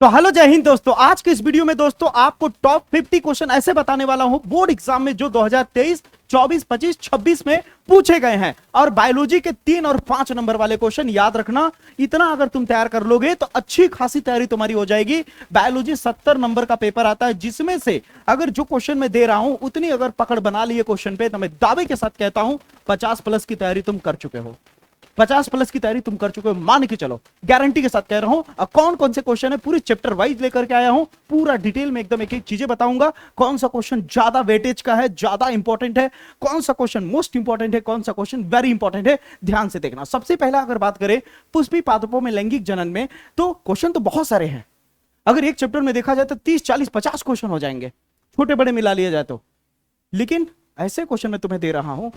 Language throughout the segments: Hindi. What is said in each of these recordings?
तो हेलो जय हिंद दोस्तों। आज के इस वीडियो में दोस्तों आपको टॉप 50 क्वेश्चन ऐसे बताने वाला हूं बोर्ड एग्जाम में जो 2023, 24, 25, 26 में पूछे गए हैं। और बायोलॉजी के 3 और 5 नंबर वाले क्वेश्चन याद रखना। इतना अगर तुम तैयार कर लोगे तो अच्छी खासी तैयारी तुम्हारी हो जाएगी। बायोलॉजी 70 नंबर का पेपर आता है, जिसमें से अगर जो क्वेश्चन मैं दे रहा हूं उतनी अगर पकड़ बना लिए क्वेश्चन पे तो मैं दावे के साथ कहता हूं 50 प्लस की तैयारी तुम कर चुके हो। 50 प्लस की तैयारी तुम कर चुके हो, मान के चलो, गारंटी के साथ कह रहा हूं। कौन कौन से क्वेश्चन है पूरी चैप्टर वाइज लेकर के आया हूं, पूरा डिटेल में एकदम एक एक चीजें बताऊंगा। कौन सा क्वेश्चन ज्यादा वेटेज का है, ज्यादा इंपॉर्टेंट है, कौन सा क्वेश्चन मोस्ट इंपॉर्टेंट है, कौन सा क्वेश्चन वेरी इंपॉर्टेंट है, ध्यान से देखना। सबसे पहला अगर बात करें पुष्पी पादपों में लैंगिक जनन में, तो क्वेश्चन तो बहुत सारे हैं। अगर एक चैप्टर में देखा जाए तो 30, 40, 50 क्वेश्चन हो जाएंगे, छोटे बड़े मिला लिया जाए तो। लेकिन ऐसे क्वेश्चन मैं तुम्हें दे रहा हूं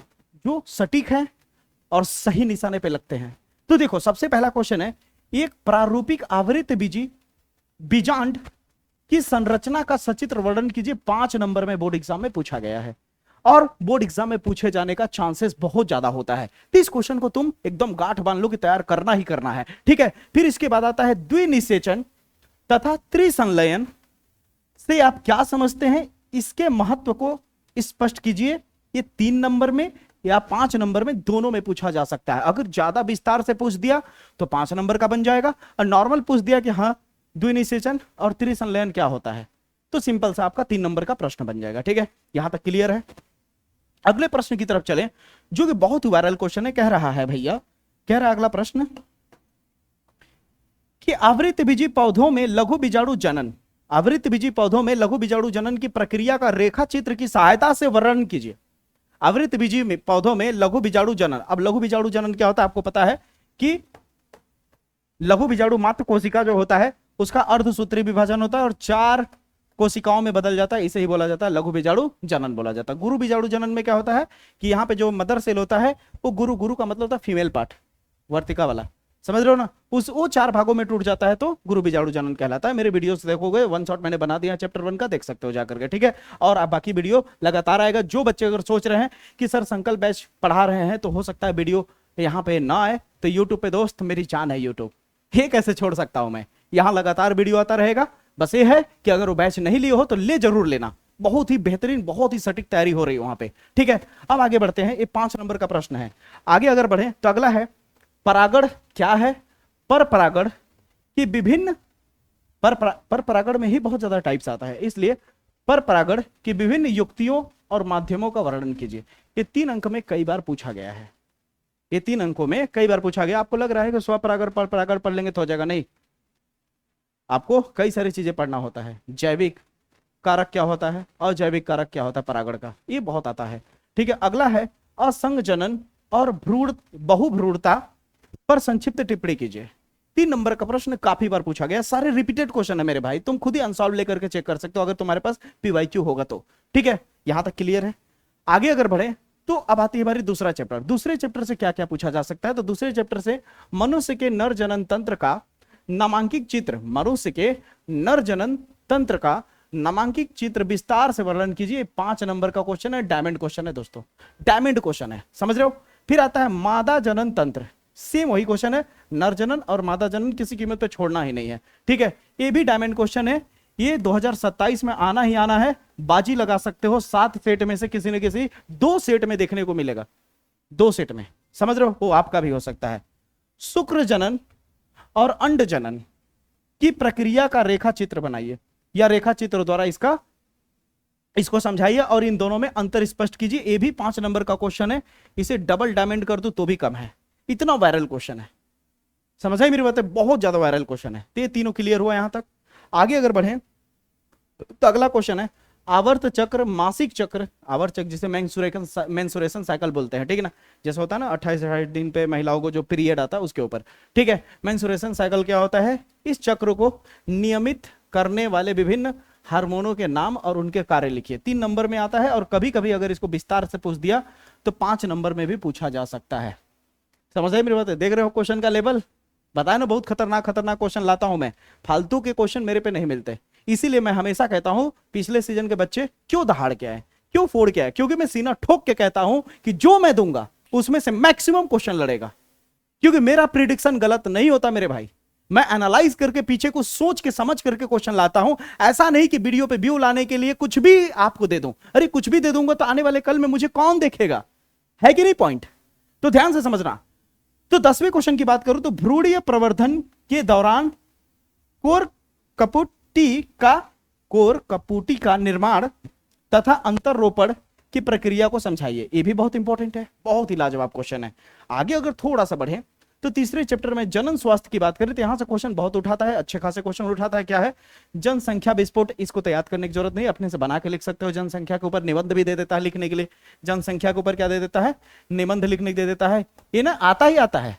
जो सटीक है और सही निशाने पे लगते हैं। तो देखो, सबसे पहला क्वेश्चन है, एक प्रारूपिक आवृत बीजी बीजांड की संरचना का सचित्र वर्णन कीजिए। 5 नंबर में बोर्ड एग्जाम में पूछा गया है और बोर्ड एग्जाम में पूछे जाने का चांसेस बहुत ज्यादा होता है। तो इस क्वेश्चन को तुम एकदम गांठ बांध लो कि तैयार करना ही करना है, ठीक है। फिर इसके बाद आता है द्विनिषेचन तथा त्रिसंलयन से आप क्या समझते हैं, इसके महत्व को स्पष्ट कीजिए। ये 3 नंबर में या 5 नंबर में, दोनों में पूछा जा सकता है। अगर ज्यादा विस्तार से पूछ दिया तो 5 नंबर का बन जाएगा, और नॉर्मल पूछ दिया कि हाँ द्विनिषेचन और त्रिसंलयन क्या होता है, तो सिंपल सा आपका 3 नंबर का प्रश्न बन जाएगा, ठीक है। यहां तक क्लियर है। अगले प्रश्न की तरफ चले, जो कि बहुत ही वायरल क्वेश्चन है। कह रहा है भैया, कह रहा है अगला प्रश्न कि आवृतबीजी पौधों में लघु बीजाणु जनन, आवृतबीजी पौधों में लघु बीजाणु जनन की प्रक्रिया का रेखा चित्र की सहायता से वर्णन कीजिए। आवृतबीजी पौधों में लघु बीजाणु जनन। अब लघु बीजाणु जनन क्या होता है, आपको पता है कि लघु बीजाणु मात्र कोशिका जो होता है उसका अर्धसूत्री विभाजन होता है और 4 कोशिकाओं में बदल जाता है, इसे ही बोला जाता है लघु बीजाणु जनन बोला जाता है। गुरु बीजाणु जनन में क्या होता है कि यहाँ पे जो मदर सेल होता है वो गुरु का मतलब होता है फीमेल पार्ट, वर्तिका वाला, समझ रहे हो ना, वो 4 भागों में टूट जाता है तो गुरु बीजाणु जनन कहलाता है। मेरे वीडियोस देखोगे, वन शॉट मैंने बना दिया चैप्टर 1 का, देख सकते हो जाकर के, ठीक है। और आप बाकी वीडियो लगातार आएगा। जो बच्चे अगर सोच रहे हैं कि सर संकल्प बैच पढ़ा रहे हैं तो हो सकता है वीडियो यहाँ पे ना आए, तो यूट्यूब पे दोस्त मेरी जान है यूट्यूब, ये कैसे छोड़ सकता हूं मैं। यहाँ लगातार वीडियो आता रहेगा। बस ये है कि अगर वो बैच नहीं लिए हो तो ले जरूर लेना, बहुत ही बेहतरीन, बहुत ही सटीक तैयारी हो रही है वहां पे, ठीक है। अब आगे बढ़ते हैं, ये 5 नंबर का प्रश्न है। आगे अगर बढ़े तो अगला है परागण क्या है। पर परागण की विभिन्न पर परागण में ही बहुत ज्यादा टाइप्स आता है, इसलिए पर परागण की विभिन्न युक्तियों और माध्यमों का वर्णन कीजिए। ये 3 अंक में कई बार पूछा गया है, ये 3 अंकों में कई बार पूछा गया। आपको लग रहा है कि स्वपरागण पर परागण पढ़ लेंगे तो हो जाएगा, नहीं, आपको कई सारी चीजें पढ़ना होता है। जैविक कारक क्या होता है, अजैविक कारक क्या होता है परागण का, ये बहुत आता है, ठीक है। अगला है असंग जनन और भ्रूण बहुभ्रूणता पर संक्षिप्त टिप्पणी कीजिए। 3 नंबर का प्रश्न काफी बार पूछा गया, सारे रिपीटेड क्वेश्चन है मेरे भाई, तुम खुद ही अनसॉल्व लेकर के चेक कर सकते हो अगर तुम्हारे पास पीवाईक्यू होगा तो, ठीक है। यहां तक क्लियर है। आगे अगर बढ़े तो अब आती है हमारी दूसरा चैप्टर। दूसरे चैप्टर से क्या क्या पूछा जा सकता है, तो दूसरे चैप्टर से मनुष्य के नर जनन तंत्र का नामांकित चित्र, मनुष्य के नर जनन तंत्र का नामांकित चित्र विस्तार से वर्णन कीजिए। 5 नंबर का क्वेश्चन है, डायमंड क्वेश्चन है दोस्तों, डायमंड क्वेश्चन है, समझ रहे हो। फिर आता है मादा जनन तंत्र, सेम वही क्वेश्चन है, नर जनन और मादा जनन किसी कीमत पे छोड़ना ही नहीं है, ठीक है। ये भी डायमंड क्वेश्चन है, ये 2027 में आना ही आना है। बाजी लगा सकते हो 7 सेट में से किसी न किसी 2 सेट में देखने को मिलेगा, 2 सेट में, समझ रहे हो, वो आपका भी हो सकता है। शुक्र जनन और अंड जनन की प्रक्रिया का रेखा चित्र बनाइए, या रेखा चित्र द्वारा इसको समझाइए और इन दोनों में अंतर स्पष्ट कीजिए। ये भी 5 नंबर का क्वेश्चन है, इसे डबल डायमंड कर दूं तो भी कम है, इतना वायरल क्वेश्चन है, समझ आई मेरी बात है, बहुत ज्यादा वायरल क्वेश्चन है। तो ये तीनों क्लियर हुआ यहां तक। आगे अगर बढ़े तो अगला क्वेश्चन है आवर्त चक्र, मासिक चक्र, आवर्त चक्र जिसे मेंसुरेशन साइकिल बोलते हैं, ठीक है ना, जैसे होता है ना 28 दिन पे महिलाओं को जो पीरियड आता है उसके ऊपर, ठीक है। मेंसुरेशन साइकिल क्या होता है, इस चक्र को नियमित करने वाले विभिन्न हार्मोनों के नाम और उनके कार्य लिखिए। 3 नंबर में आता है और कभी कभी अगर इसको विस्तार से पूछ दिया तो 5 नंबर में भी पूछा जा सकता है, समझ आई मेरी बात है। देख रहे हो क्वेश्चन का लेवल, बताया ना, बहुत खतरनाक क्वेश्चन लाता हूं मैं, फालतू के क्वेश्चन मेरे पे नहीं मिलते। इसीलिए मैं हमेशा कहता हूं पिछले सीजन के बच्चे क्यों दहाड़ के आए, क्यों फोड़ के आए, क्योंकि मैं सीना ठोक के कहता हूं कि जो मैं दूंगा उसमें से मैक्सिमम क्वेश्चन लड़ेगा, क्योंकि मेरा प्रिडिक्शन गलत नहीं होता मेरे भाई। मैं एनालाइज करके पीछे को सोच के समझ करके क्वेश्चन लाता हूं। ऐसा नहीं कि वीडियो पे व्यू लाने के लिए कुछ भी आपको दे दूं। अरे कुछ भी दे दूंगा तो आने वाले कल में मुझे कौन देखेगा, है कि नहीं पॉइंट? तो ध्यान से समझना। तो 10वें क्वेश्चन की बात करूं तो भ्रूणीय प्रवर्धन के दौरान कोर कपूटी का निर्माण तथा अंतररोपण की प्रक्रिया को समझाइए। ये भी बहुत इंपॉर्टेंट है, बहुत ही लाजवाब क्वेश्चन है। आगे अगर थोड़ा सा बढ़े तो तीसरे चैप्टर में जनन स्वास्थ्य की बात करें तो यहां से क्वेश्चन बहुत उठाता है, अच्छे खासे क्वेश्चन उठाता है। क्या है? जनसंख्या विस्फोट। इसको तो याद करने की जरूरत नहीं, अपने से बना के लिख सकते हो। जनसंख्या के ऊपर निबंध भी दे देता है लिखने के लिए। जनसंख्या के ऊपर क्या दे देता है? निबंध लिखने के दे देता है। ये ना आता ही आता है।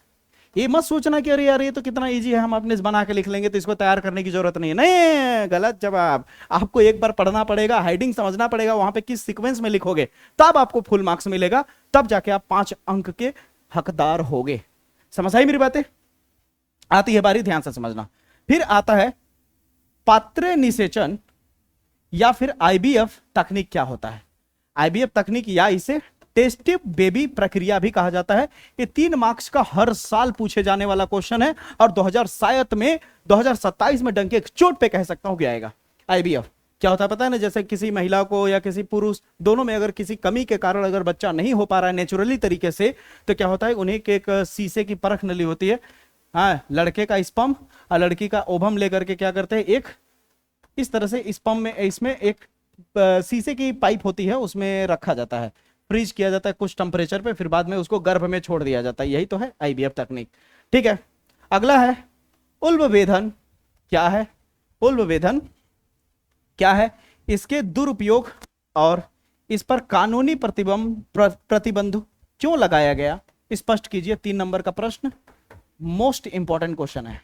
ये मत सोचना कि अरे यार ये तो कितना इजी है, हम अपने से बना के लिख लेंगे तो इसको तैयार करने की जरूरत नहीं है। नहीं, गलत जवाब। आपको एक बार पढ़ना पड़ेगा, हेडिंग समझना पड़ेगा, वहां पे किस सीक्वेंस में लिखोगे तब आपको फुल मार्क्स मिलेगा, तब जाके आप 5 अंक के हकदार होगे। समझ आई मेरी बातें? आती है बारी, ध्यान से समझना। फिर आता है पात्र निषेचन या फिर आईबीएफ तकनीक। क्या होता है आईबीएफ तकनीक, या इसे टेस्टिव बेबी प्रक्रिया भी कहा जाता है। ये 3 मार्क्स का हर साल पूछे जाने वाला क्वेश्चन है और 2027 में डंके चोट पे कह सकता हूं कि आएगा। आईबीएफ क्या होता है पता है ना? जैसे किसी महिला को या किसी पुरुष दोनों में अगर किसी कमी के कारण अगर बच्चा नहीं हो पा रहा है नेचुरली तरीके से, तो क्या होता है, उन्हें एक शीशे की परख नली होती है, हाँ, लड़के का स्पर्म और लड़की का ओवम लेकर के क्या करते हैं, एक इस तरह से स्पर्म में इसमें एक शीशे की पाइप होती है, उसमें रखा जाता है, फ्रीज किया जाता है कुछ टेम्परेचर पे, फिर बाद में उसको गर्भ में छोड़ दिया जाता है। यही तो है आईवीएफ तकनीक। ठीक है, अगला है उल्बवेधन। क्या है उल्बवेधन? क्या है? इसके दुरुपयोग और इस पर कानूनी प्रतिबंध क्यों लगाया गया, स्पष्ट कीजिए। 3 नंबर का प्रश्न, मोस्ट इंपॉर्टेंट क्वेश्चन है,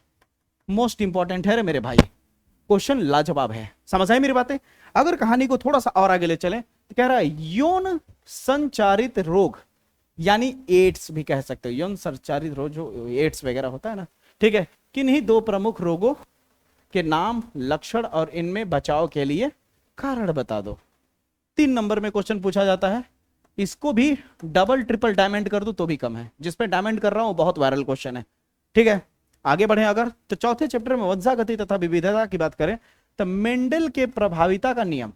मोस्ट इंपॉर्टेंट है रे मेरे भाई, क्वेश्चन लाजवाब है। समझ आई मेरी बातें? अगर कहानी को थोड़ा सा और आगे ले चलें तो कह रहा है यौन संचारित रोग, यानी एड्स भी कह सकते हो, यौन संचारित रोग जो एड्स वगैरह होता है ना, ठीक है, किन्हीं 2 प्रमुख रोगों के नाम, लक्षण और इनमें बचाव के लिए कारण बता दो। 3 नंबर में क्वेश्चन पूछा जाता है। इसको भी डबल ट्रिपल डायमंड कर दो तो भी कम है, जिसपे डायमंड कर रहा हूं बहुत वायरल क्वेश्चन है। ठीक है, आगे बढ़े अगर तो चौथे चैप्टर में वंशागति तथा विविधता की बात करें तो मेंडल के प्रभाविता का नियम,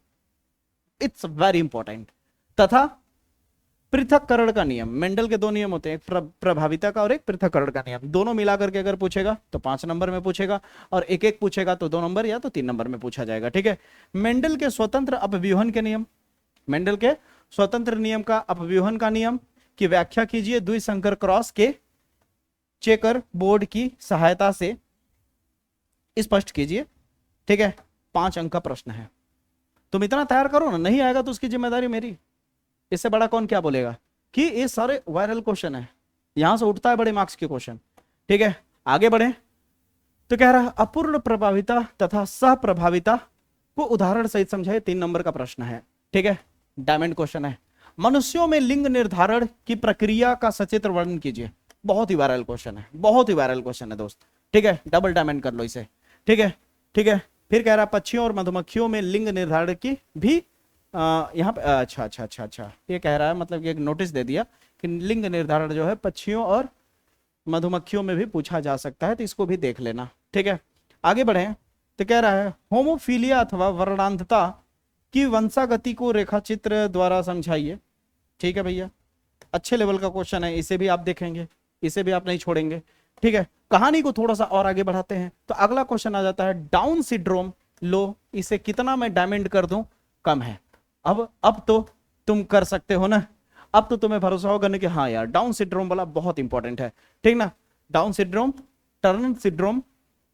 इट्स वेरी इंपॉर्टेंट, तथा पृथक्करण का नियम। मेंडल के 2 नियम होते हैं, एक प्रभाविता का और एक पृथक्करण का नियम। दोनों मिलाकर के अगर पूछेगा तो 5 नंबर में पूछेगा, और एक एक पूछेगा तो 2 नंबर या तो 3 नंबर में पूछा जाएगा। ठीक है, मेंडल के स्वतंत्र अपव्यूहन के नियम, मेंडल के स्वतंत्र नियम का अपव्यूहन का नियम की व्याख्या कीजिए द्विसंकर क्रॉस के चेकर बोर्ड की सहायता से स्पष्ट कीजिए। ठीक है, 5 अंक का प्रश्न है, तुम इतना तैयार करो ना, नहीं आएगा तो उसकी जिम्मेदारी मेरी, इससे बड़ा कौन क्या बोलेगा कि ये सारे वायरल क्वेश्चन है, यहां से उठता है बड़े मार्क्स के क्वेश्चन। ठीक है, आगे बढ़े तो कह रहा है अपूर्ण प्रभाविता तथा सहप्रभाविता को उदाहरण सहित समझाए। 3 नंबर का प्रश्न है। ठीक है, डायमंड क्वेश्चन है। मनुष्यों में लिंग निर्धारण की प्रक्रिया का सचित्र वर्णन कीजिए। बहुत ही वायरल क्वेश्चन है, बहुत ही वायरल क्वेश्चन है दोस्त। ठीक है, डबल डायमंड कर लो इसे। ठीक है, ठीक है, फिर कह रहा है पक्षियों और मधुमक्खियों में लिंग निर्धारण की भी यहाँ पे अच्छा, ये कह रहा है, मतलब कि एक नोटिस दे दिया कि लिंग निर्धारण जो है पक्षियों और मधुमक्खियों में भी पूछा जा सकता है, तो इसको भी देख लेना। ठीक है, आगे बढ़े तो कह रहा है होमोफीलिया अथवा वर्णांधता की वंशागति को रेखाचित्र द्वारा समझाइए। ठीक है भैया, अच्छे लेवल का क्वेश्चन है, इसे भी आप देखेंगे, इसे भी आप नहीं छोड़ेंगे। ठीक है, कहानी को थोड़ा सा और आगे बढ़ाते हैं तो अगला क्वेश्चन आ जाता है डाउन सिंड्रोम। लो, इसे कितना मैं डायमंड कर दूं? कम है। अब तो तुम कर सकते हो ना, अब तो तुम्हें भरोसा होगा ना कि हाँ यार डाउन सिंड्रोम वाला बहुत इंपॉर्टेंट है। ठीक ना, डाउन सिंड्रोम, टर्नर सिंड्रोम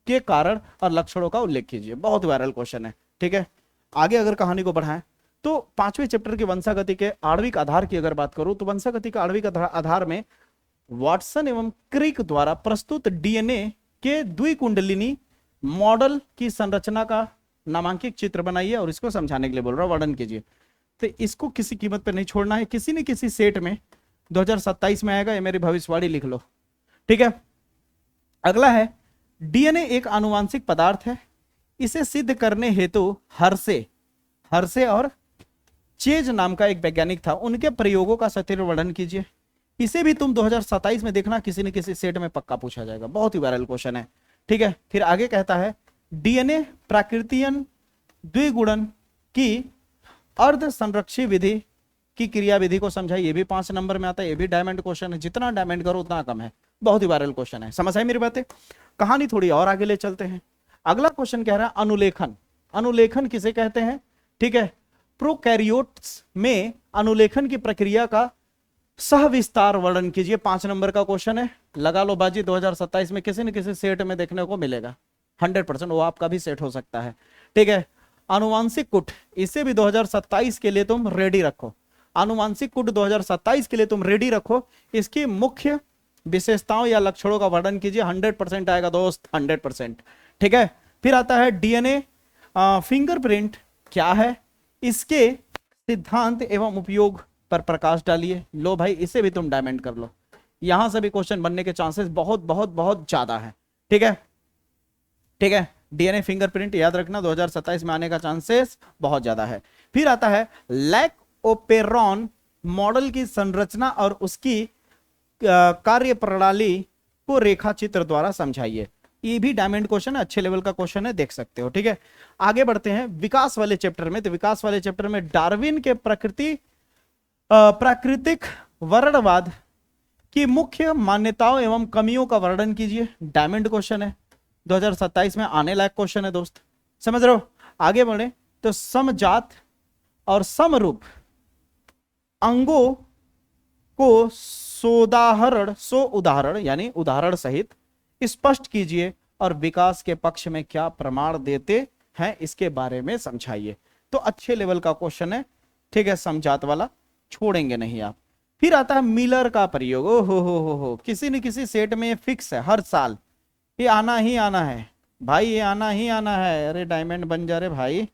के कारण और लक्षणों का उल्लेख कीजिए। बहुत वायरल क्वेश्चन है। ठीक है, आगे अगर कहानी को बढ़ाएं तो 5वें चैप्टर के वंशागति के आणविक आधार की अगर बात करूं तो वंशागति का आणविक आधार में वाटसन एवं क्रिक द्वारा प्रस्तुत डीएनए के द्विकुंडलिनी मॉडल की संरचना का नामांकित चित्र बनाइए और इसको समझाने के लिए बोल रहा हूं, वर्णन कीजिए। तो इसको किसी कीमत पर नहीं छोड़ना है, किसी न किसी सेट में 2027 में आएगा, ये मेरी भविष्यवाणी लिख लो। ठीक है, अगला है डीएनए एक आनुवांशिक पदार्थ है, इसे सिद्ध करने हेतु हर्से और चेज नाम का एक वैज्ञानिक था, उनके प्रयोगों का सचित्र वर्णन कीजिए। इसे भी तुम 2027 में देखना, किसी न किसी सेट में पक्का पूछा जाएगा, बहुत ही वायरल क्वेश्चन है। ठीक है। फिर आगे कहता है डीएनए प्राकृतियन द्विगुणन की अर्ध संरक्षी विधि की क्रिया विधि को समझाइए। ये भी 5 नंबर में आता है, ये भी डायमंड क्वेश्चन है, जितना डायमंड करो उतना कम है, बहुत ही वायरल क्वेश्चन है। समझ आई मेरी बातें? कहानी थोड़ी और आगे ले चलते हैं। अगला क्वेश्चन कह रहा है अनुलेखन। अनुलेखन किसे कहते हैं? ठीक है, प्रोकैरियोट्स में अनुलेखन की प्रक्रिया का सविस्तार वर्णन कीजिए। 5 नंबर का क्वेश्चन है, लगा लो बाजी, 2027 में किसी न किसी सेट में देखने को मिलेगा 100%, वो आपका भी सेट हो सकता है। ठीक है, आनुवांशिक कूट, इसे भी 2027 के लिए तुम रेडी रखो। आनुवांशिक कूट 2027 के लिए तुम रेडी रखो। इसकी मुख्य विशेषताओं या लक्षणों का वर्णन कीजिए। 100% आएगा दोस्त, 100%। ठीक है, फिर आता है डीएनए फिंगरप्रिंट क्या है, इसके सिद्धांत एवं उपयोग पर प्रकाश डालिए। लो भाई, इसे भी तुम डायमंड कर लो, यहां से भी क्वेश्चन बनने के चांसेस बहुत बहुत बहुत ज्यादा है। ठीक है, ठीक है, डीएनए फिंगरप्रिंट याद रखना 2027 में आने का चांसेस बहुत ज्यादा है। फिर आता है लैक ओपेरॉन मॉडल की संरचना और उसकी कार्य प्रणाली को रेखा चित्र द्वारा समझाइए। ये भी डायमंड क्वेश्चन है, अच्छे लेवल का क्वेश्चन है, देख सकते हो। ठीक है, आगे बढ़ते हैं विकास वाले चैप्टर में। तो विकास वाले चैप्टर में डार्विन के प्राकृतिक वर्णवाद की मुख्य मान्यताओं एवं कमियों का वर्णन कीजिए। डायमंड क्वेश्चन है, 2027 में आने लायक क्वेश्चन है दोस्त, समझ रहे हो। आगे बढ़े तो समजात और समरूप अंगों को उदाहरण यानी उदाहरण सहित स्पष्ट कीजिए और विकास के पक्ष में क्या प्रमाण देते हैं इसके बारे में समझाइए। तो अच्छे लेवल का क्वेश्चन है। ठीक है, समझात वाला छोड़ेंगे नहीं आप। फिर आता है मिलर का प्रयोग। ओ हो, किसी न किसी सेट में ये फिक्स है, हर साल ये आना ही आना है भाई, ये आना ही आना है। अरे डायमंड बन जा रहे भाई,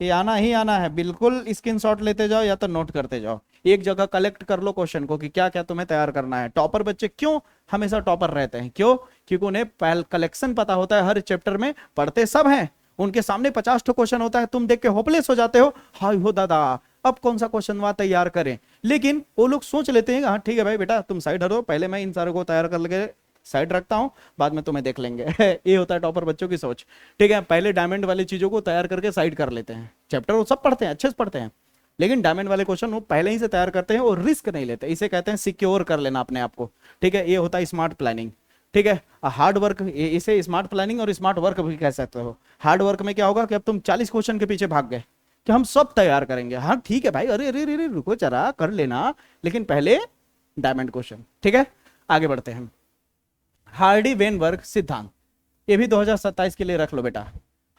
ये आना ही आना है। बिल्कुल स्क्रीनशॉट लेते जाओ या तो नोट करते जाओ, एक जगह कलेक्ट कर लो क्वेश्चन को कि क्या क्या तुम्हें तैयार करना है। टॉपर बच्चे क्यों हमेशा टॉपर रहते हैं? क्यों? क्योंकि उन्हें पहल कलेक्शन पता होता है, हर चैप्टर में पढ़ते सब हैं, उनके सामने 50 क्वेश्चन होता है, तुम देख के होपलेस हो जाते हो, हाय हो दादा अब कौन सा क्वेश्चन वहां तैयार करें। लेकिन वो लोग सोच लेते हैं हाँ ठीक है भाई बेटा तुम साइड हटो, पहले मैं इन सारे को तैयार करके साइड रखता हूं, बाद में तुम्हें देख लेंगे। ये होता है टॉपर बच्चों की सोच। ठीक है, पहले डायमंड वाली चीजों को तैयार करके साइड कर लेते हैं। चैप्टर वो सब पढ़ते हैं, अच्छे से पढ़ते हैं, लेकिन डायमंड वाले क्वेश्चन वो पहले ही से तैयार करते हैं और रिस्क नहीं लेते। इसे कहते हैं सिक्योर कर लेना अपने आप को। ठीक है, ये होता है स्मार्ट प्लानिंग। ठीक है, हार्ड वर्क, इसे स्मार्ट प्लानिंग और स्मार्ट वर्क भी कह सकते हो। हार्ड वर्क में क्या होगा कि अब तुम 40 क्वेश्चन के पीछे भाग गए कि हम सब तैयार करेंगे। हाँ ठीक है भाई, अरे अरे अरे रुको जरा, कर लेना, लेकिन पहले डायमंड क्वेश्चन। ठीक है, आगे बढ़ते हैं। हार्डी वेनबर्ग सिद्धांत, ये भी 2027 के लिए रख लो बेटा,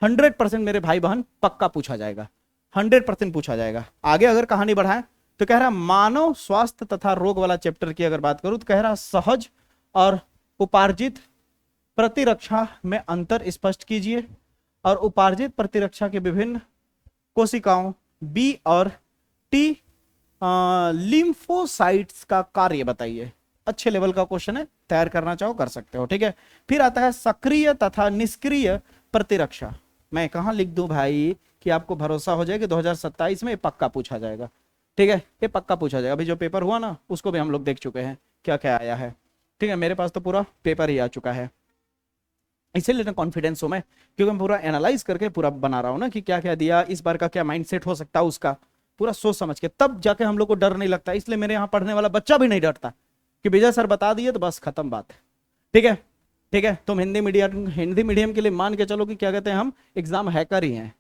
100% मेरे भाई बहन पक्का पूछा जाएगा, 100% पूछा जाएगा। आगे अगर कहानी बढ़ाएं तो कह रहा मानव स्वास्थ्य तथा रोग वाला चैप्टर की अगर बात करूं तो कह रहा सहज और उपार्जित प्रतिरक्षा में अंतर स्पष्ट कीजिए और उपार्जित प्रतिरक्षा के विभिन्न कोशिकाओं बी और टी लिम्फोसाइट्स का कार्य बताइए। अच्छे लेवल का क्वेश्चन है, तैयार करना चाहो कर सकते हो। ठीक है, फिर आता है सक्रिय तथा निष्क्रिय प्रतिरक्षा। मैं कहां लिख दूं भाई कि आपको भरोसा हो जाए कि 2027 में ये पक्का पूछा जाएगा। ठीक है, ये पक्का पूछा जाएगा। अभी जो पेपर हुआ ना उसको भी हम लोग देख चुके हैं क्या क्या आया है। ठीक है, मेरे पास तो पूरा पेपर ही आ चुका है, इसीलिए कॉन्फिडेंस हूं मैं, क्योंकि मैं पूरा एनालाइज करके पूरा बना रहा हूं ना कि क्या क्या दिया, इस बार का क्या माइंडसेट हो सकता है उसका, पूरा सोच समझ के तब जाके हम लोग को डर नहीं लगता। इसलिए मेरे यहाँ पढ़ने वाला बच्चा भी नहीं डरता कि विजय सर बता दिए तो बस खत्म बात। ठीक है, ठीक है, तुम हिंदी मीडियम के लिए मान के चलो कि क्या कहते हैं हम एग्जाम हैकर ही हैं,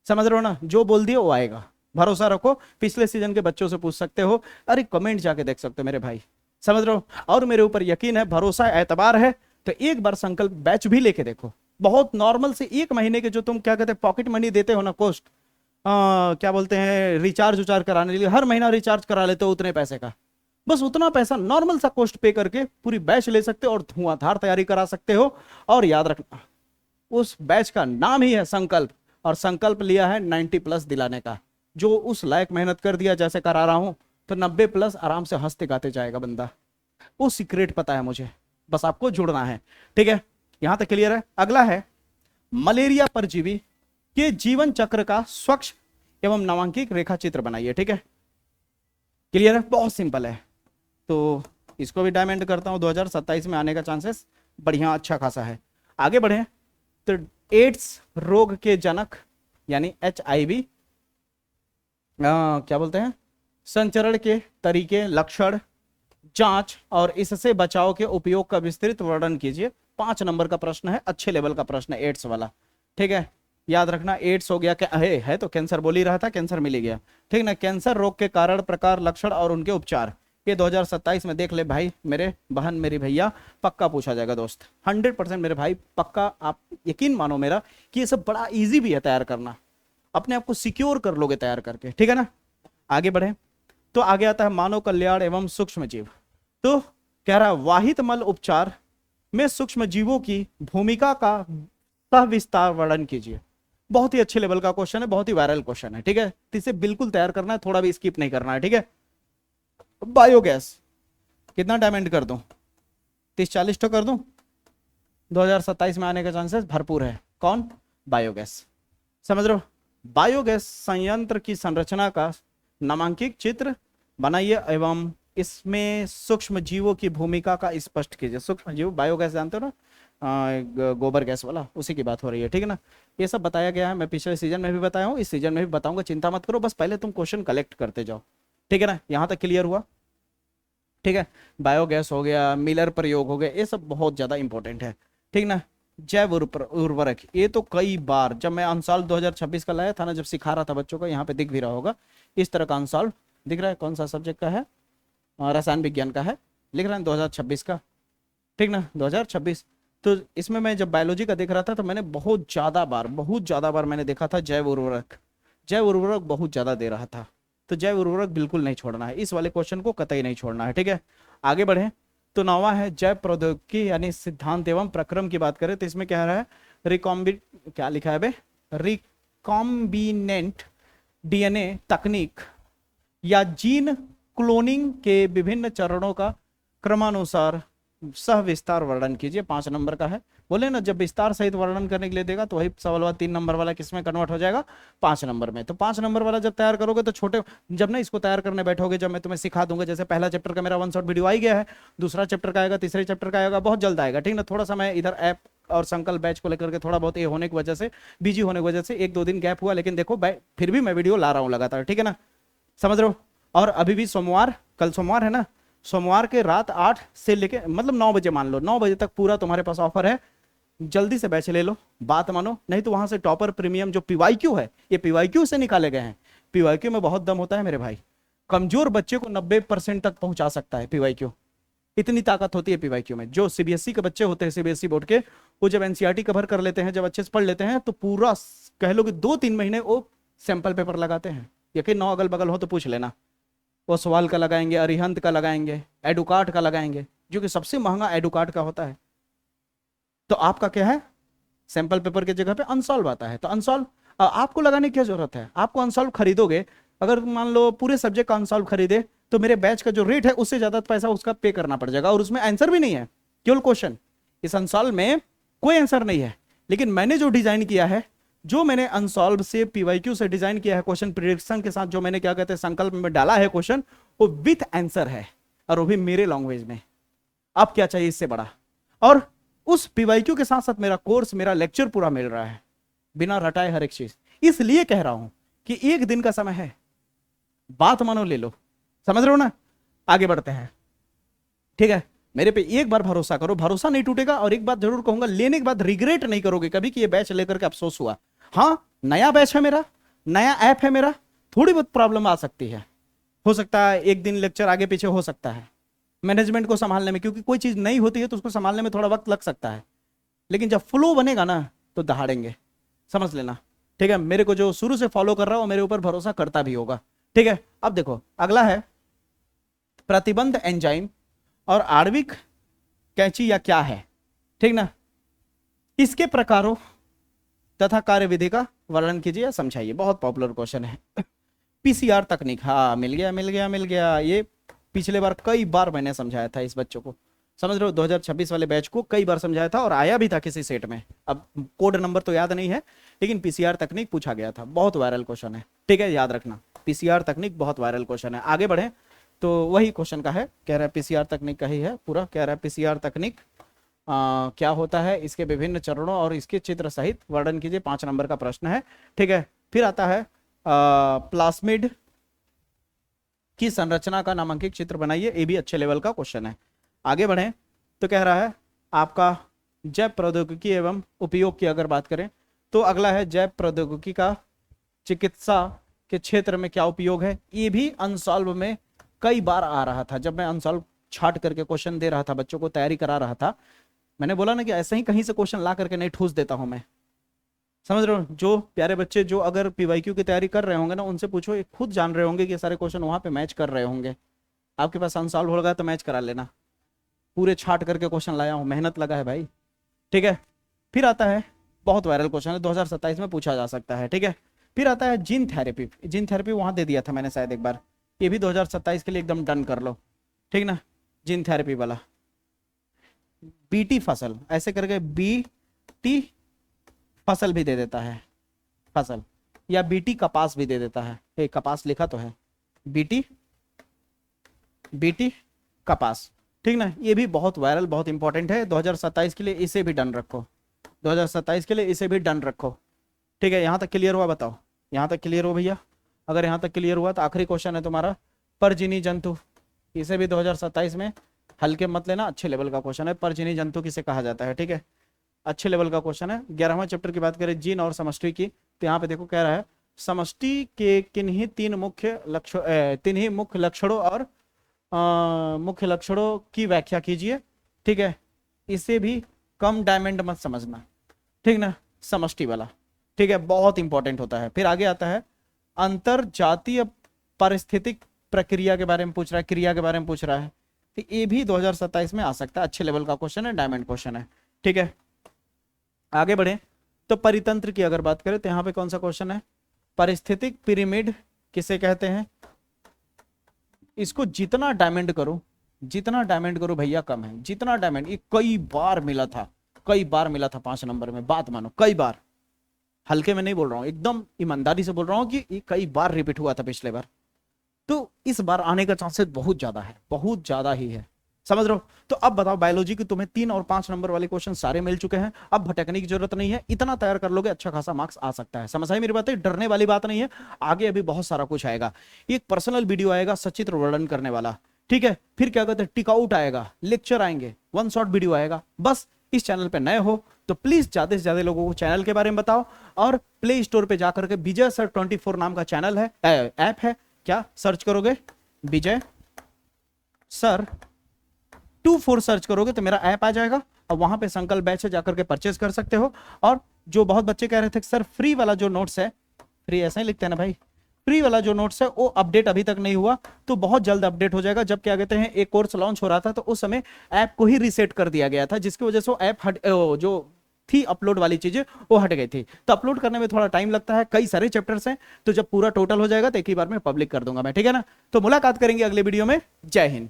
समझ रहे हो ना, जो बोल दिए वो आएगा, भरोसा रखो। पिछले सीजन के बच्चों से पूछ सकते हो, अरे कमेंट जाके देख सकते हो मेरे भाई, समझ रहे हो। और मेरे ऊपर यकीन है, भरोसा एतबार है तो एक बार संकल्प बैच भी लेके देखो। बहुत नॉर्मल से 1 महीने के जो तुम क्या कहते हैं पॉकेट मनी देते हो ना, कॉस्ट क्या बोलते हैं रिचार्ज उचार्ज कराने के लिए, हर महीना रिचार्ज करा लेते हो उतने पैसे का, बस उतना पैसा नॉर्मल सा कॉस्ट पे करके पूरी बैच ले सकते हो और धुआंधार तैयारी करा सकते हो। और याद रखना उस बैच का नाम ही है संकल्प, और संकल्प लिया है 90+ दिलाने का। जो उस लायक मेहनत कर दिया जैसे करा रहा हूं तो 90+ आराम से हंसते गाते जाएगा बंदा। वो सीक्रेट पता है मुझे, बस आपको जुड़ना है। ठीक है, यहां तक क्लियर है। अगला है मलेरिया परजीवी के जीवन चक्र का स्वच्छ एवं नामांकित रेखा चित्र बनाइए। ठीक है, क्लियर है, बहुत सिंपल है। तो इसको भी डायमंड करता हूं, 2027 में आने का चांसेस बढ़िया अच्छा खासा है। आगे बढ़े तो एड्स रोग के जनक यानी HIV, क्या बोलते हैं, संचरण के तरीके, लक्षण, जांच और इससे बचाव के उपयोग का विस्तृत वर्णन कीजिए। 5 नंबर का प्रश्न है, अच्छे लेवल का प्रश्न है, एड्स वाला। ठीक है, याद रखना, एड्स हो गया, क्या है तो कैंसर बोल ही रहा था, कैंसर मिल ही गया। ठीक ना, कैंसर रोग के कारण, प्रकार, लक्षण और उनके उपचार, ये 2027 में देख ले भाई, मेरे बहन मेरी भैया, पक्का पूछा जाएगा दोस्त, 100% मेरे भाई, पक्का। आप यकीन मानो मेरा कि ये सब बड़ा इजी भी है तैयार करना, अपने आप को सिक्योर कर लोगे तैयार करके। ठीक है ना, आगे बढ़े तो आगे आता है मानव कल्याण एवं सूक्ष्म जीव। तो कह रहा है वाहित मल उपचार में सूक्ष्म जीवों की भूमिका का सविस्तार वर्णन कीजिए। बहुत ही अच्छे लेवल का क्वेश्चन है, बहुत ही वायरल क्वेश्चन है। ठीक है, तो इसे बिल्कुल तैयार करना है, थोड़ा भी स्किप नहीं करना है। ठीक है, बायोगैस कितना टाइम एंड कर दूं, 30-40 तो कर दूं, 2027 में आने का चांसेस भरपूर है। कौन? बायोगैस। समझ रहे हो, बायोगैस संयंत्र की संरचना का नामांकित चित्र बनाइए एवं इसमें सूक्ष्म जीवों की भूमिका का स्पष्ट कीजिए। सूक्ष्म जीव, बायोगैस जानते हो ना, गोबर गैस वाला, उसी की बात हो रही है। ठीक है ना, ये सब बताया गया है, मैं पिछले सीजन में भी बताया हूँ, इस सीजन में भी बताऊंगा, चिंता मत करो, बस पहले तुम क्वेश्चन कलेक्ट करते जाओ। ठीक है ना, यहाँ तक क्लियर हुआ? ठीक है, बायोगैस हो गया, मिलर प्रयोग हो गया, ये सब बहुत ज्यादा इंपॉर्टेंट है। ठीक ना, जैव उर्वरक, ये तो कई बार जब मैं अनसॉल्व 2026 का लाया था ना, जब सिखा रहा था बच्चों को, यहाँ पे दिख भी रहा होगा इस तरह का अनसॉल्व दिख रहा है। कौन सा सब्जेक्ट का है? रसायन विज्ञान का है, लिख रहा है 2026 का। ठीक ना, 2026। तो इसमें मैं जब बायोलॉजी का देख रहा था तो मैंने बहुत ज़्यादा बार मैंने देखा था जैव उर्वरक बहुत ज़्यादा दे रहा था। तो जैव उर्वरक बिल्कुल नहीं छोड़ना है, इस वाले क्वेश्चन को कतई नहीं छोड़ना है। ठीक है, आगे बढ़े तो 9वां है जैव प्रौद्योगिकी यानी सिद्धांत एवं प्रक्रम की बात करें तो इसमें क्या है, क्या लिखा है बे, रिकॉम्बिनेंट DNA तकनीक या जीन क्लोनिंग के विभिन्न चरणों का क्रमानुसार सविस्तार वर्णन कीजिए। 5 नंबर का है। बोले ना, जब विस्तार सहित वर्णन करने के लिए देगा तो वही सवाल 3 नंबर वाला किसमें कन्वर्ट हो जाएगा? 5 नंबर में। तो 5 नंबर वाला जब तैयार करोगे तो छोटे, जब ना इसको तैयार करने बैठोगे, जब मैं तुम्हें सिखा दूंगा, जैसे पहला चैप्टर का मेरा 1 शॉट वीडियो आ ही गया है, दूसरा चैप्टर का आएगा, तीसरे चैप्टर का आएगा, बहुत जल्द आएगा। ठीक ना, थोड़ा सा मैं इधर ऐप और संकल्प बैच को लेकर के थोड़ा बहुत ये होने की वजह से, बिजी होने की वजह से 1-2 दिन गैप हुआ, लेकिन देखो फिर भी मैं वीडियो ला रहा हूँ लगातार। ठीक है ना, समझ रहे हो। और अभी भी सोमवार, कल सोमवार है ना, सोमवार के रात 8 से लेके मतलब 9 बजे, मान लो 9 बजे तक पूरा तुम्हारे पास ऑफर है, जल्दी से बैच ले लो, बात मानो, नहीं तो वहां से टॉपर प्रीमियम जो PYQ है, ये PYQ से निकाले गए हैं। PYQ में बहुत दम होता है मेरे भाई, कमजोर बच्चे को 90% तक पहुंचा सकता है PYQ, इतनी ताकत होती है PYQ में। जो CBSE के बच्चे होते हैं, CBSE बोर्ड के, वो जब NCERT कवर कर लेते हैं, जब अच्छे से पढ़ लेते हैं, तो पूरा कह लो कि 2-3 महीने वो सैंपल पेपर लगाते हैं। यकीन ना अगल बगल हो तो पूछ लेना, वो सवाल का लगाएंगे, अरिहंत का लगाएंगे, एडुकार्ट का लगाएंगे, जो कि सबसे महंगा एडुकार्ट का होता है। तो आपका क्या है, सैंपल पेपर की जगह पे अनसॉल्व आता है। तो अनसॉल्व आपको लगाने की क्या जरूरत है, आपको अनसॉल्व खरीदोगे, अगर मान लो पूरे सब्जेक्ट का अनसॉल्व खरीदे तो मेरे बैच का जो रेट है उससे ज्यादा पैसा उसका पे करना पड़ जाएगा, और उसमें आंसर भी नहीं है, केवल क्वेश्चन। इस अनसॉल्व में कोई आंसर नहीं है, लेकिन मैंने जो डिजाइन किया है, जो मैंने अनसॉल्व से PYQ से डिजाइन किया है, क्वेश्चन प्रिडिक्शन के साथ, जो मैंने क्या कहते हैं संकल्प में डाला है क्वेश्चन, वो विथ आंसर है, और वो भी मेरे लैंग्वेज में। अब क्या चाहिए इससे बड़ा? और उस PYQ के साथ साथ मेरा कोर्स, मेरा लेक्चर पूरा मिल रहा है, बिना रटाए हर एक चीज। इसलिए कह रहा हूं कि 1 दिन का समय है, बात मानो, ले लो। समझ रहे हो ना, आगे बढ़ते हैं। ठीक है, मेरे पे एक बार भरोसा करो, भरोसा नहीं टूटेगा। और एक बात जरूर कहूंगा, लेने के बाद रिग्रेट नहीं करोगे कभी कि ये बैच लेकर के अफसोस हुआ। हाँ, नया बैच है मेरा, नया ऐप है मेरा, थोड़ी बहुत प्रॉब्लम आ सकती है, हो सकता है 1 दिन लेक्चर आगे पीछे हो सकता है मैनेजमेंट को संभालने में, क्योंकि कोई चीज नई होती है तो उसको संभालने में थोड़ा वक्त लग सकता है, लेकिन जब फ्लो बनेगा ना तो दहाड़ेंगे, समझ लेना। ठीक है, मेरे को जो शुरू से फॉलो कर रहा हो, मेरे ऊपर भरोसा करता भी होगा। ठीक है, अब देखो अगला है प्रतिबंध एंजाइम और आणविक कैंची या क्या है। ठीक ना, इसके प्रकारों तथा कार्यविधि का वर्णन कीजिए या समझाइए। बहुत पॉपुलर क्वेश्चन है। PCR तकनीक, हाँ मिल गया। ये पिछले बार कई बार मैंने समझाया था इस बच्चों को, समझ रहे हो, 2026 वाले बैच को कई बार समझाया था और आया भी था किसी सेट में। अब कोड नंबर तो याद नहीं है, लेकिन PCR तकनीक पूछा गया था, बहुत वायरल क्वेश्चन है। ठीक है, याद रखना, PCR तकनीक बहुत वायरल क्वेश्चन है। आगे बढ़े तो वही क्वेश्चन का है, कह रहा है PCR तकनीक का ही है पूरा, कह रहा है PCR तकनीक क्या होता है, इसके विभिन्न चरणों और इसके चित्र सहित वर्णन कीजिए। 5 नंबर का प्रश्न है। ठीक है, फिर आता है प्लास्मिड की संरचना का नामांकित चित्र बनाइए। ये भी अच्छे लेवल का क्वेश्चन है। आगे बढ़े तो कह रहा है आपका जैव प्रौद्योगिकी एवं उपयोग की अगर बात करें तो अगला है जैव प्रौद्योगिकी का चिकित्सा के क्षेत्र में क्या उपयोग है। ये भी अनसॉल्व में कई बार आ रहा था। जब मैं अनसॉल्व छाट करके क्वेश्चन दे रहा था, बच्चों को तैयारी करा रहा था, मैंने बोला ना कि ऐसे ही कहीं से क्वेश्चन ला करके नहीं ठूस देता हूं मैं। समझ रहे हो? जो प्यारे बच्चे जो अगर पीवाईक्यू की तैयारी कर रहे होंगे ना, उनसे पूछो, ये खुद जान रहे होंगे कि सारे क्वेश्चन वहां पे मैच कर रहे होंगे। आपके पास अनसॉल्व होगा तो मैच करा लेना। पूरे छाट करके क्वेश्चन लाया हूं, मेहनत लगा है भाई। ठीक है, फिर आता है बहुत वायरल क्वेश्चन है, 2027 में पूछा जा सकता है। ठीक है, फिर आता है जीन थेरेपी। जीन थेरेपी वहां दे दिया था मैंने शायद एक बार, ये भी 2027 के लिए एकदम डन कर लो। ठीक ना, जीन थेरेपी वाला। बीटी फसल ऐसे करके बीटी फसल भी दे देता है, फसल, या बीटी कपास भी दे देता है। हे, कपास लिखा तो है, बीटी बीटी कपास। ठीक ना, ये भी बहुत वायरल, बहुत इंपॉर्टेंट है 2027 के लिए। इसे भी डन रखो, 2027 के लिए इसे भी डन रखो। ठीक है, यहां तक क्लियर हुआ? बताओ, यहां तक क्लियर हो भैया? अगर यहां तक क्लियर हुआ तो आखिरी क्वेश्चन है तुम्हारा परजीवी जंतु। इसे भी 2027 में हल्के मत लेना, अच्छे लेवल का क्वेश्चन है। परजीवी जंतु किसे कहा जाता है? ठीक है, अच्छे लेवल का क्वेश्चन है। 11वां चैप्टर की बात करें जीन और समष्टि की, तो यहाँ पे देखो कह रहा है समष्टि के किन्हीं तीन ही मुख्य लक्षणों और मुख्य लक्षणों की व्याख्या कीजिए। ठीक है, इसे भी कम डायमंड मत समझना। ठीक ना, समष्टि वाला। ठीक है, बहुत इंपॉर्टेंट होता है। फिर आगे आता है अंतर जातीय पारिस्थितिक प्रक्रिया के बारे में पूछ रहा है, क्रिया के बारे में पूछ रहा है। तो ये भी 2027 में आ सकता है, अच्छे लेवल का क्वेश्चन है, डायमंड क्वेश्चन है। ठीक है, आगे बढ़े तो परितंत्र की अगर बात करें तो यहाँ पे कौन सा क्वेश्चन है, पारिस्थितिक पिरामिड किसे कहते हैं। इसको जितना डायमंड करो भैया कम है। जितना डायमंड, ये कई बार मिला था, 5 नंबर में, बात मानो कई बार। हल्के में नहीं बोल रहा हूं, एकदम ईमानदारी से बोल रहा हूं कि ये कई बार रिपीट हुआ था पिछले बार। तो इस बार आने का चांसेस बहुत ज्यादा है, बहुत ज्यादा ही है। समझ रहे हो? तो अब बताओ, बायोलॉजी की तुम्हें 3 और 5 नंबर वाले क्वेश्चन सारे मिल चुके हैं। अब भटकने की जरूरत नहीं है, इतना तैयार कर लोगे अच्छा खासा मार्क्स आ सकता है। समझ आई मेरी बात है? डरने वाली बात नहीं है, आगे अभी बहुत सारा कुछ आएगा। एक पर्सनल वीडियो आएगा सचित्र वर्णन करने वाला। ठीक है, फिर क्या कहते हैं, टिकआउट आएगा, लेक्चर आएंगे, 1 शॉट वीडियो आएगा। बस इस चैनल पे नए हो तो प्लीज ज्यादा से ज्यादा लोगों को चैनल के बारे में बताओ, और प्ले स्टोर पे जाकर के विजय सर 24 नाम का चैनल है, ऐप है। क्या सर्च करोगे, विजय सर 24 सर्च करोगे तो मेरा ऐप आ जाएगा, और वहां पे संकल्प बैच है, जाकर के परचेज कर सकते हो। और जो बहुत बच्चे कह रहे थे सर फ्री वाला जो नोट्स है, फ्री ऐसा ही लिखते हैं ना भाई, फ्री वाला जो नोट्स है वो अपडेट अभी तक नहीं हुआ, तो बहुत जल्द अपडेट हो जाएगा। जब क्या कहते हैं, एक कोर्स लॉन्च हो रहा था तो उस समय ऐप को ही रीसेट कर दिया गया था, जिसकी वजह से वो ऐप जो थी अपलोड वाली चीजें वो हट गई थी। तो अपलोड करने में थोड़ा टाइम लगता है, कई सारे चैप्टर्स हैं, तो जब पूरा टोटल हो जाएगा तो एक ही बार में पब्लिक कर दूंगा मैं। ठीक है ना, तो मुलाकात करेंगे अगले वीडियो में। जय हिंद।